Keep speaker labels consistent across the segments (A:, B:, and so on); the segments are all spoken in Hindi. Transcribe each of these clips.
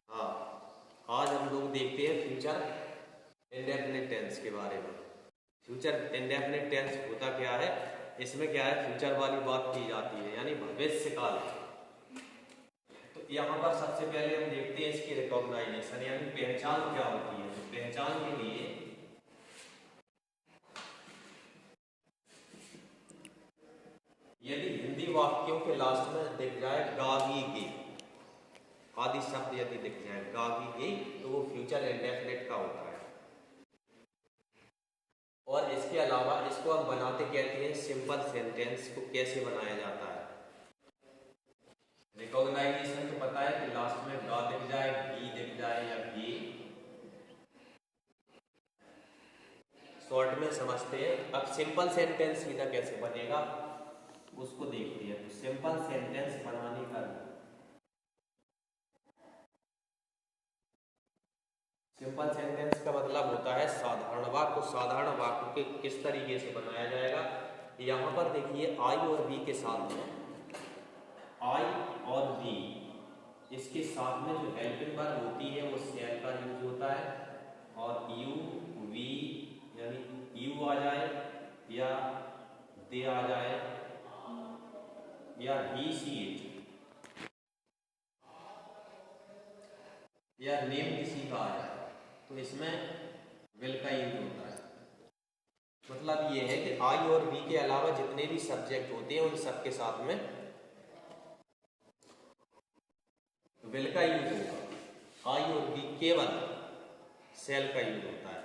A: हाँ, आज हम लोग देखते हैं फ्यूचर इंडेफिनिट टेंस के बारे में। फ्यूचर इंडेफिनिट टेंस होता क्या है, इसमें क्या है, फ्यूचर वाली बात की जाती है, यानी भविष्य काल। तो यहाँ पर सबसे पहले हम देखते हैं इसकी रिकॉग्नाइजेशन यानी पहचान क्या होती है। तो पहचान के लिए यदि हिंदी वाक्यों के लास्ट में दिख जाए गागी गे आदि शब्द, यदि दिख जाए गागी गे, तो वो फ्यूचर इंडेफिनिट का होता है। और इसके अलावा इसको हम बनाते कहते हैं सिंपल सेंटेंस को कैसे बनाया जाता है। रिकॉग्नाइजेशन तो पता है कि लास्ट में गा दिख जाए, गी दिख जाए या गी। शॉर्ट में समझते हैं। अब सिंपल सेंटेंस सीधा कैसे बनेगा उसको देखते हैं। तो सिंपल सेंटेंस बनाने का सिंपल सेंटेंस का मतलब होता है साधारण वाक्य। साधारण वाक्य के किस तरीके से बनाया जाएगा, यहां पर देखिए आई और बी के साथ में, आई और बी इसके साथ में जो हेल्पिंग वर्ब होती है वो शेल का यूज होता है। और यू वी यानी यू आ जाए या दे आ जाए या ही सी इट या नेम किसी का आ जाए, तो इसमें विल का यूज होता है। मतलब ये है कि आई और बी के अलावा जितने भी सब्जेक्ट होते हैं उन सबके साथ में विल का यूज होगा। आई और बी केवल सेल का यूज होता है।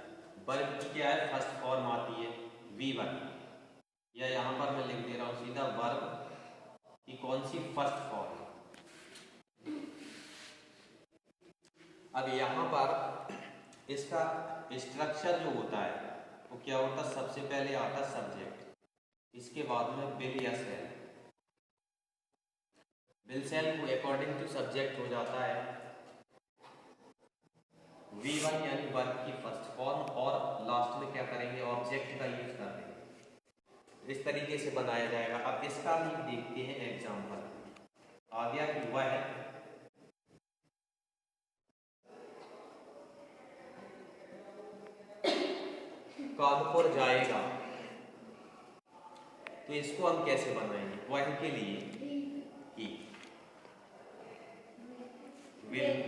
A: वर्ब की क्या है, फर्स्ट फॉर्म आती है V1, या यहां पर मैं लिख दे रहा हूं सीधा वर्ब की कौन सी फर्स्ट फॉर्म। अब यहां पर इसका स्ट्रक्चर जो होता है वो क्या होता है, सबसे पहले आता सब्जेक्ट, इसके बाद में विल या सेल। विल सेल को अकॉर्डिंग टू सब्जेक्ट हो जाता है V1 यानी वर्ब की फर्स्ट फॉर्म, और लास्ट में क्या करेंगे, ऑब्जेक्ट का यूज कर देंगे। इस तरीके से बनाया जाएगा। अब इसका भी देखते हैं एग्जांपल। आ गया कि वह कानपुर जाएगा, तो इसको हम कैसे बनाएंगे, वह के लिए he will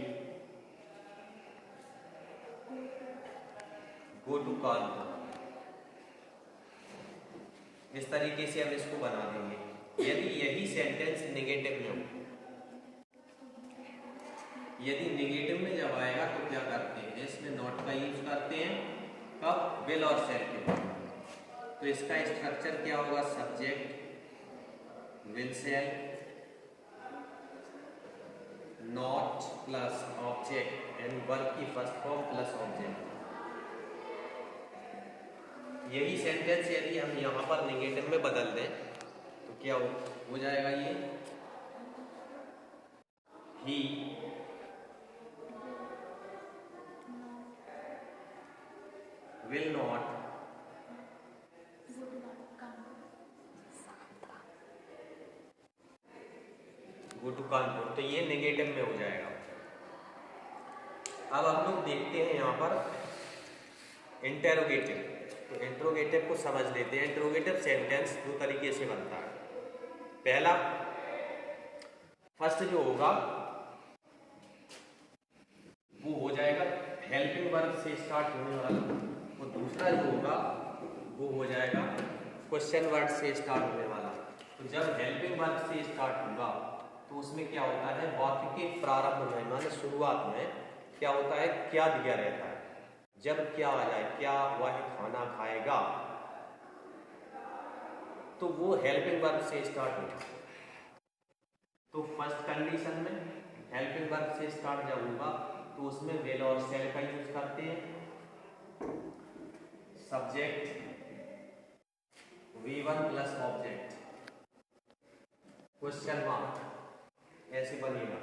A: go to Kanpur. इस तरीके से हम इसको बना देंगे। यदि यही सेंटेंस नेगेटिव में हो, यदि नेगेटिव में जब आएगा तो क्या करते हैं, इसमें नॉट का यूज करते हैं, कब, विल और सेल के बाद। तो इसका स्ट्रक्चर क्या होगा, subject will shall not plus object and verb की फर्स्ट फॉर्म प्लस ऑब्जेक्ट। यही सेंटेंस यदि हम यहां पर नेगेटिव में बदल दें तो क्या हो जाएगा, ये he will not go to Kanpur, तो ये नेगेटिव में हो जाएगा। अब हम लोग देखते हैं यहाँ पर इंटेरोगेटिव। तो इंट्रोगेटिव को समझ लेते हैं। इंट्रोगेटिव सेंटेंस दो तरीके से बनता है। पहला, फर्स्ट जो होगा वो हो जाएगा हेल्पिंग वर्ब से स्टार्ट होने वाला, और दूसरा जो होगा वो हो जाएगा क्वेश्चन वर्ड से स्टार्ट होने वाला। तो जब हेल्पिंग वर्ब से स्टार्ट होगा तो उसमें क्या होता है, वाक्य के प्रारंभ में माने शुरुआत में क्या होता है, क्या दिया रहता है। जब क्या आ जाए, क्या वह खाना खाएगा, तो वो हेल्पिंग वर्ब से स्टार्ट होगा। तो फर्स्ट कंडीशन में हेल्पिंग वर्ब से स्टार्ट जब होगा तो उसमें विल और सेल का यूज करते हैं। Subject V1 plus object question mark, ऐसे बनेगा।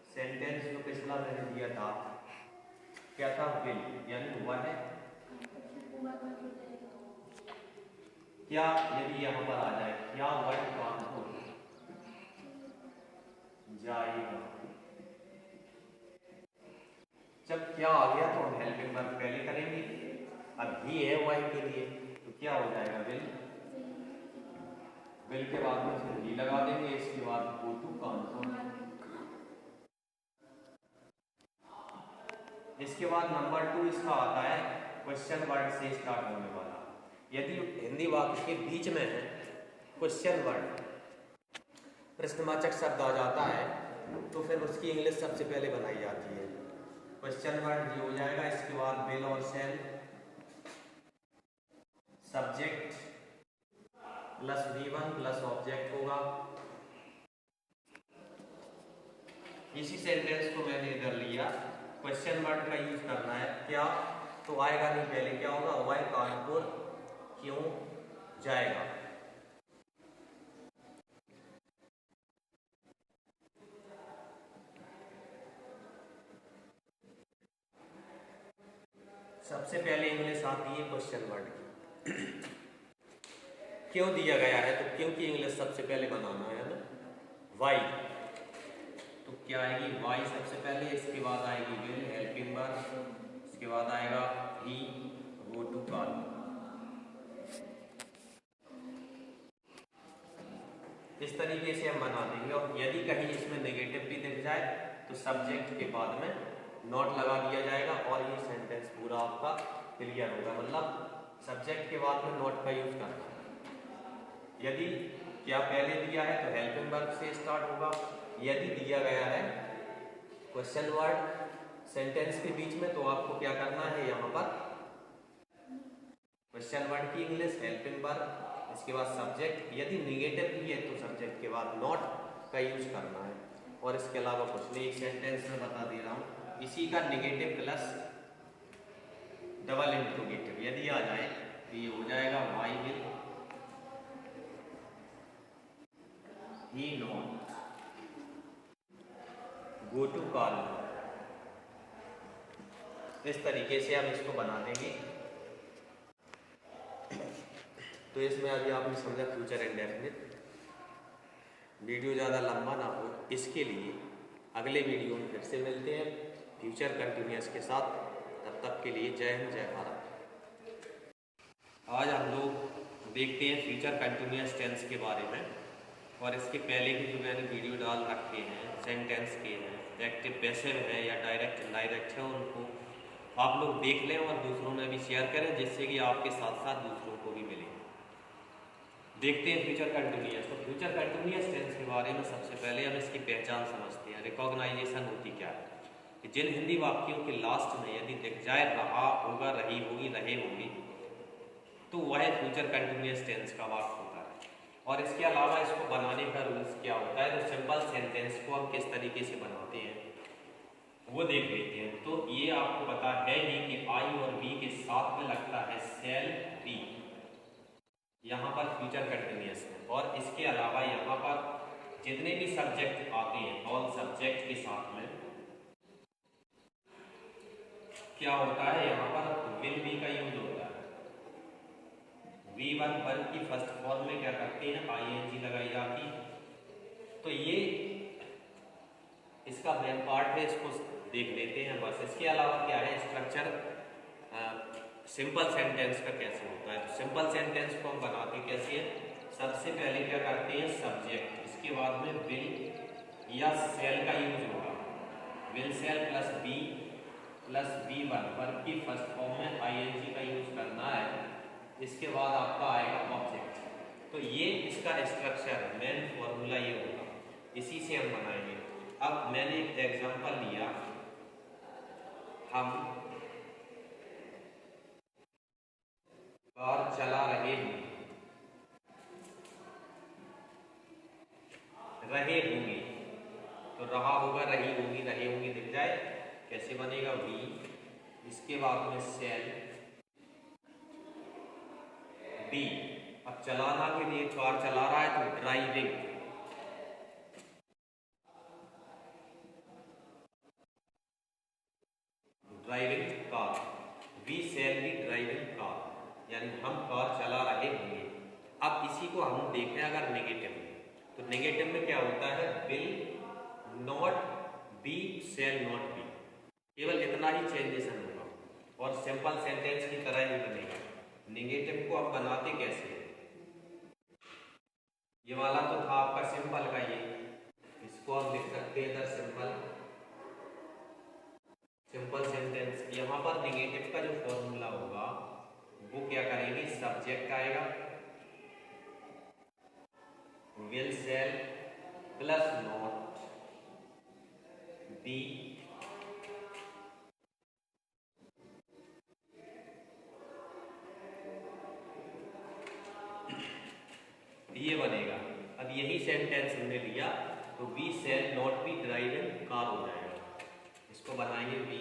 A: सेंटेंस जो पिछला मैंने दिया था क्या था, विल यानी हुआ है क्या, यदि यहां पर आ जाए क्या वह कानपुर जाएगा, जब क्या आ गया तो हम हेल्पिंग वर्ब पहले करेंगे। अब ही है वाई के लिए तो क्या हो जाएगा विल, विल के बाद में फिर ही लगा देंगे, इसके बाद गो टू कॉन्सोल। इसके बाद नंबर 2 इसका आता है क्वेश्चन वर्ड से स्टार्ट होने वाला। यदि हिंदी वाक्य के बीच में है क्वेश्चन वर्ड, प्रश्नवाचक शब्द आ जाता है तो फिर उसकी इंग्लिश सबसे पहले बनाई जाती है। क्वेश्चन वर्ड ये हो जाएगा, इसके बाद विल और shall, subject plus V1 plus object होगा। इसी सेंटेंस को मैंने इधर लिया, क्वेश्चन वर्ड का यूज करना है। क्या तो आएगा नहीं, पहले क्या होगा, वह कानपुर क्यों जाएगा। सबसे पहले इंग्लिश आती है क्वेश्चन वर्ड की। क्यों दिया गया है तो क्यों की इंग्लिश सबसे पहले बनाना है ना, वाई। तो क्या आएगी, वाई सबसे पहले, इसके बाद आएगी विल हेल्पिंग वर्ब, इसके बाद आएगा ही गो टू कॉल। इस तरीके से हम बना देंगे। और यदि कहीं इसमें नेगेटिव भी दिख जाए तो सब्जेक्ट के बाद में नॉट लगा दिया जाएगा और ये सेंटेंस पूरा आपका क्लियर होगा। मतलब सब्जेक्ट के बाद में नॉट का यूज करना है। यदि क्या पहले दिया है तो हेल्पिंग वर्ब से स्टार्ट होगा। यदि दिया गया है क्वेश्चन वर्ड सेंटेंस के बीच में तो आपको क्या करना है, यहाँ पर क्वेश्चन वर्ड की इंग्लिश हेल्पिंग वर्ब, इसके बाद सब्जेक्ट। यदि निगेटिव भी है तो सब्जेक्ट के बाद नॉट का यूज करना है। और इसके अलावा कुछ नहीं, एक सेंटेंस में बता दे रहा हूँ, इसी का निगेटिव प्लस डबल इंट्रोगेटिव यदि आ जाए तो ये हो जाएगा why will he not go to call. इस तरीके से हम इसको बना देंगे। तो इसमें अभी आपने समझा फ्यूचर इंडेफिनिट। वीडियो ज़्यादा लंबा ना हो इसके लिए अगले वीडियो में फिर से मिलते हैं फ्यूचर कंटिन्यूअस के साथ। तब तक के लिए जय हिंद जय भारत। आज हम लोग देखते हैं फ्यूचर कंटिन्यूअस टेंस के बारे में। और इसके पहले भी जो मैंने वीडियो डाल रखे हैं सेंटेंस के हैं, एक्टिव पैसिव है या डायरेक्ट इनडायरेक्ट है, उनको आप लोग देख लें और दूसरों में भी शेयर करें, जिससे कि आपके साथ साथ दूसरों को भी मिले। देखते हैं फ्यूचर कंटिन्यूअस। तो फ्यूचर कंटिन्यूअस टेंस के बारे में सबसे पहले हम इसकी पहचान समझते हैं। रिकॉग्नाइजेशन होती क्या है कि जिन हिंदी वाक्यों के लास्ट में यदि दिख जाए रहा होगा, रही होगी, रहे होंगे, तो वह फ्यूचर कंटिन्यूअस टेंस का वाक्य होता है। और इसके अलावा इसको बनाने का रूल्स क्या होता है, तो सिंपल सेंटेंस को हम किस तरीके से बनाते हैं वो देख लेते हैं। तो ये आपको पता है ही कि आई और बी के साथ में लगता है सेल बी, यहाँ पर फ्यूचर कंटिन्यूअस है। और इसके अलावा यहाँ पर जितने भी सब्जेक्ट आते हैं ऑल सब्जेक्ट के साथ में क्या होता है, यहाँ पर विल बी का यूज होता है। V1 वर्ब की फर्स्ट फॉर्म में क्या करते हैं, ing लगाई जाती है। तो ये इसका मेन पार्ट है, इसको देख लेते हैं बस। इसके अलावा क्या है स्ट्रक्चर सिंपल सेंटेंस का कैसे होता है। तो सिंपल सेंटेंस को हम बनाते कैसे हैं, सबसे पहले क्या करते हैं सब्जेक्ट, इसके बाद में विल या सेल का यूज होगा। Will shall plus be plus V1 verb की फर्स्ट फॉर्म में ing का यूज करना है। इसके बाद आपका आएगा ऑब्जेक्ट। तो ये इसका स्ट्रक्चर है, मेन फॉर्मूला ये होगा, इसी से हम बनाएंगे। अब मैंने एक एग्जांपल लिया, हम कार चला रहे होंगे तो रहा होगा, रही होगी, रहे होंगे दिख जाए, कैसे बनेगा वी, इसके बाद में सेल बी। अब चलाना के लिए कार चला रहा है तो driving, driving car, we shall be driving car, यानी हम कार चला रहे होंगे। अब इसी को हम देखें अगर नेगेटिव में, तो नेगेटिव में क्या होता है, will not be shall not be. केवल इतना ही चेंजेशन होगा और सिंपल सेंटेंस की तरह ही बनेगा। नेगेटिव को आप बनाते कैसे हैं? ये वाला तो था आपका सिंपल का, ये इसको आप लिख सकते हैं इधर सिंपल सेंटेंस। यहाँ पर नेगेटिव का जो फॉर्मूला होगा वो क्या करेंगे, सब्जेक्ट आएगा will shall plus not be ये बनेगा। अब यही सेंटेंस हमने लिया तो be shall not be driven car हो जाएगा। इसको बनाएंगे बी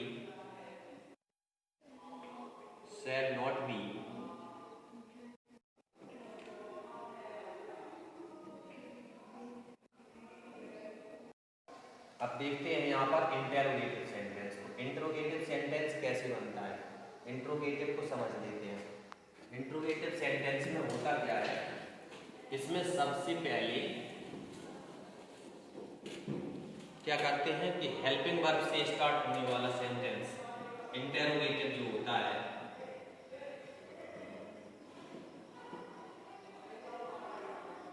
A: सेल नॉट बी अब देखते हैं यहाँ पर इंटेरोगेटिव सेंटेंस को। इंट्रोगेटिव सेंटेंस कैसे बनता है, इंट्रोगेटिव को समझ लेते हैं। इंट्रोगेटिव सेंटेंस में होता क्या है, इसमें सबसे पहले क्या करते हैं कि हेल्पिंग वर्ब से स्टार्ट होने वाला सेंटेंस इंटेरोगेटिव जो होता है,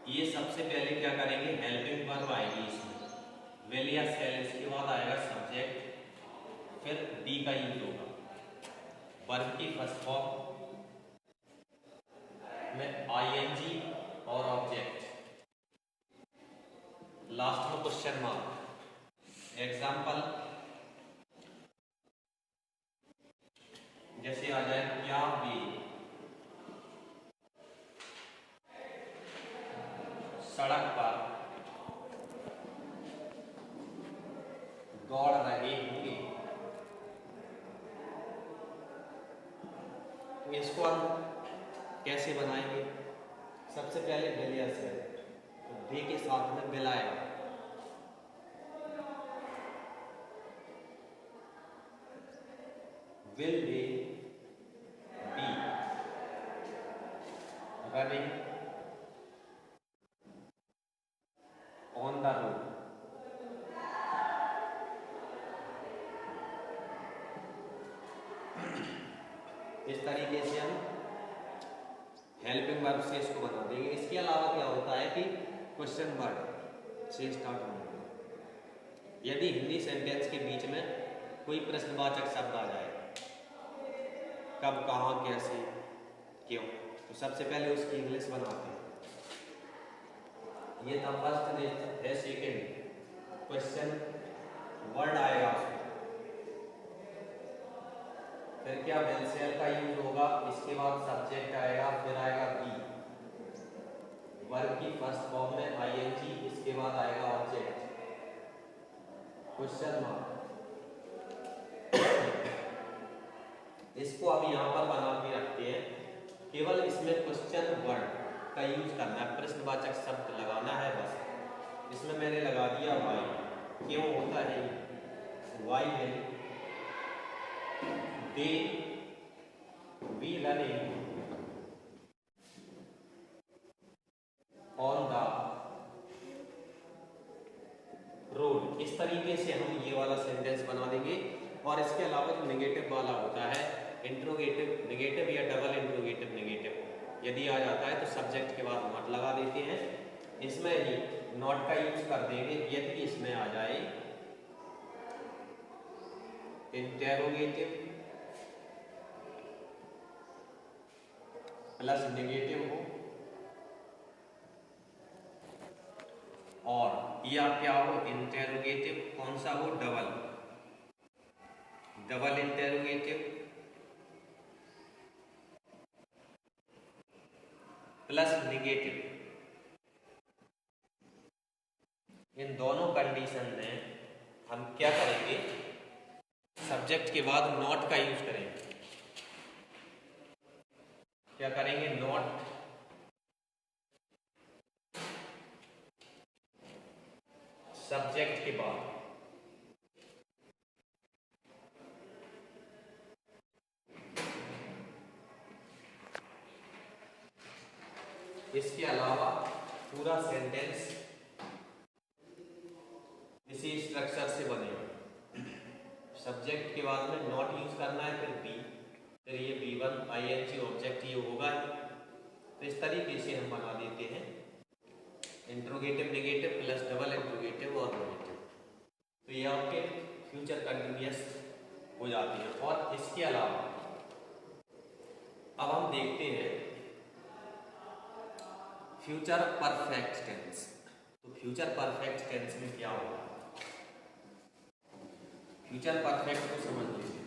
A: ये सबसे पहले क्या करेंगे, हेल्पिंग वर्ब आएगी इसमें विल या सेल, इसके बाद आएगा सब्जेक्ट, फिर बी का यूज होगा वर्ब की फर्स्ट फॉर्म में आईएनजी और ऑब्जेक्ट, लास्ट में क्वेश्चन मार्क। एग्जाम्पल जैसे आ जाए क्या वे सड़क पर दौड़ रहे होंगे, तो इसको हम कैसे बनाएंगे, सबसे पहले विल या सेल, तो बी के साथ में विल आएगा, will they be running on the road, इस तरीके से हम हेल्पिंग वर्ब से इसको बना देंगे। इसके अलावा क्या होता है कि क्वेश्चन वर्ड से स्टार्ट होने, यदि हिंदी सेंटेंस के बीच में कोई प्रश्नवाचक शब्द आ जाए, कब, कहाँ, कैसे, क्यों, तो सबसे पहले उसकी इंग्लिश बनाते हैं। ये था फर्स्ट है, सेकेंड क्वेश्चन वर्ड आएगा उसमें, फिर क्या विल सेल का यूज होगा, इसके बाद सब्जेक्ट आएगा, फिर आएगा बी वर्ब की फर्स्ट फॉर्म में आईएनजी, इसके बाद आएगा ऑब्जेक्ट क्वेश्चन मार्क। इसको हम यहाँ पर बना के रखते हैं, केवल इसमें क्वेश्चन वर्ड का यूज करना है, प्रश्नवाचक शब्द लगाना है बस। इसमें मैंने लगा दिया वाई, क्यों होता है why will they be running on the road. इस तरीके से हम ये वाला सेंटेंस बना देंगे। और इसके अलावा जो नेगेटिव वाला होता है, इंट्रोगेटिव नेगेटिव या डबल इंट्रोगेटिव नेगेटिव, यदि आ जाता है तो सब्जेक्ट के बाद नॉट लगा देते हैं, इसमें ही नॉट का यूज कर देंगे यदि इसमें आ जाए इंटेरोगेटिव प्लस नेगेटिव हो, और या क्या हो, इंटेरोगेटिव कौन सा हो, डबल इंटेरोगेटिव प्लस नेगेटिव। इन दोनों कंडीशन में हम क्या करेंगे, सब्जेक्ट के बाद नॉट का यूज करेंगे। क्या करेंगे, नॉट सब्जेक्ट के बाद, इसके अलावा पूरा सेंटेंस इसी स्ट्रक्चर से बनेगा। सब्जेक्ट के बाद में नॉट यूज करना है, फिर बी, फिर ये B1 ING ऑब्जेक्ट ये होगा ही। तो इस तरीके से हम बना देते हैं interrogative negative plus double interrogative और नेगेटिव। तो ये आपके फ्यूचर कंटिन्यूअस हो जाते हैं। और इसके अलावा अब हम देखते हैं फ्यूचर परफेक्ट टेंस। तो फ्यूचर परफेक्ट टेंस में क्या होगा, फ्यूचर परफेक्ट को समझ लीजिए।